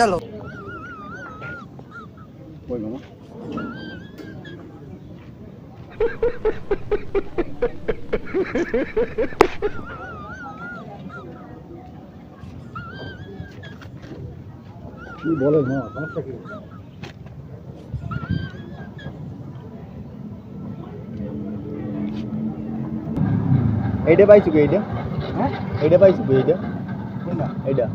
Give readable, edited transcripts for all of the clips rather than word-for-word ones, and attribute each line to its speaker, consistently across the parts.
Speaker 1: चलो
Speaker 2: बोले ना समस्या की এইটা পাইছো কি এইটা হ্যাঁ এইটা পাইছো কি এইটা কোনটা এইটা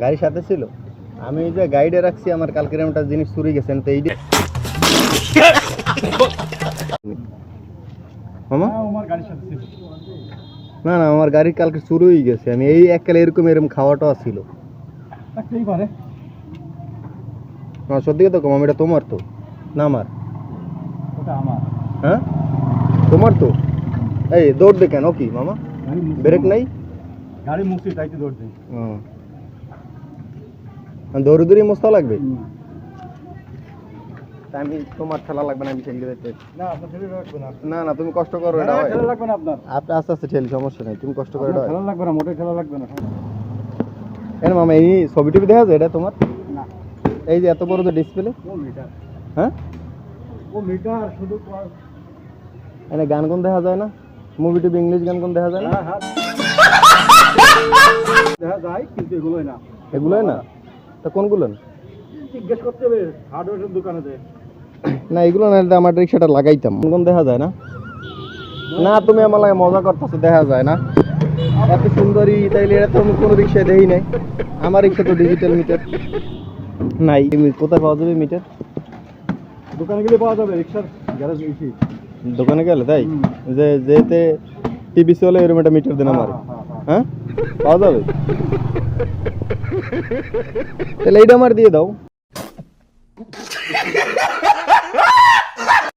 Speaker 2: গাড়ির সাথে ছিল আমি এই যে গাইডে রাখছি আমার কালকের একটা জিনিস চুরি গেছেন তো এইটা মামা আমার গাড়ির সাথে ছিল না না আমার গাড়ি কালকে চুরি হয়ে গেছে আমি এই এককালে এরকম খাওয়াটাও ছিল থাকতেই পারে না সত্যি কথা কম এটা তোমার তো না আমার ওটা আমার হ্যাঁ তোমার তো এই দৌড় দে কেন কি মামা ব্রেক নাই গাড়ি মুছছি তাইতে দৌড় দেই দৌড়ে দৌড়ে মুছতে লাগবে আমি তোমার ঠেলা লাগবে না আমি ঠেলে দিতে না আপনার ঠেলে লাগবে না না না তুমি কষ্ট করো এটা ঠেলা লাগবে না আপনার আপনি আস্তে আস্তে ঠেলি সমস্যা নাই তুমি কষ্ট করে ঠেলা লাগবে না মোটেই ঠেলা লাগবে না এর মামা এই ছবি টবি দেখা যায় এটা তোমার না এই যে এত বড় তো ডিসপ্লে ও মিটার হ্যাঁ ও মিটার শুধু এনে গান কোন দেখা যায় না মুভি টিভি ইংলিশ গান কোন দেখা যায় না হ্যাঁ দেখা যায় কিন্তু এগুলোই না তা কোনগুলো জিজ্ঞেস করতে হবে হার্ডওয়্যারের দোকানে যায় না এগুলো না আমার রিকশাটা লাগাইতাম কোন দেখা যায় না না তুমি আমার লাগে মজা করতেছো দেখা যায় না এত সুন্দরী তাইলে এটা তো আমি কোনো রিকশায় দেই নাই আমার রিকশা তো ডিজিটাল মিটার নাই কোথায় পাওয়া যাবে মিটার দোকানে গেলে পাওয়া যাবে রিকশার গ্যারেজ এসে দোকানে গেলে তাই যে যেতে টিভি চলে এরকম একটা মিটার দেন আমার হ্যাঁ পাওয়া যাবে তাহলে এইটা আমার দিয়ে দাও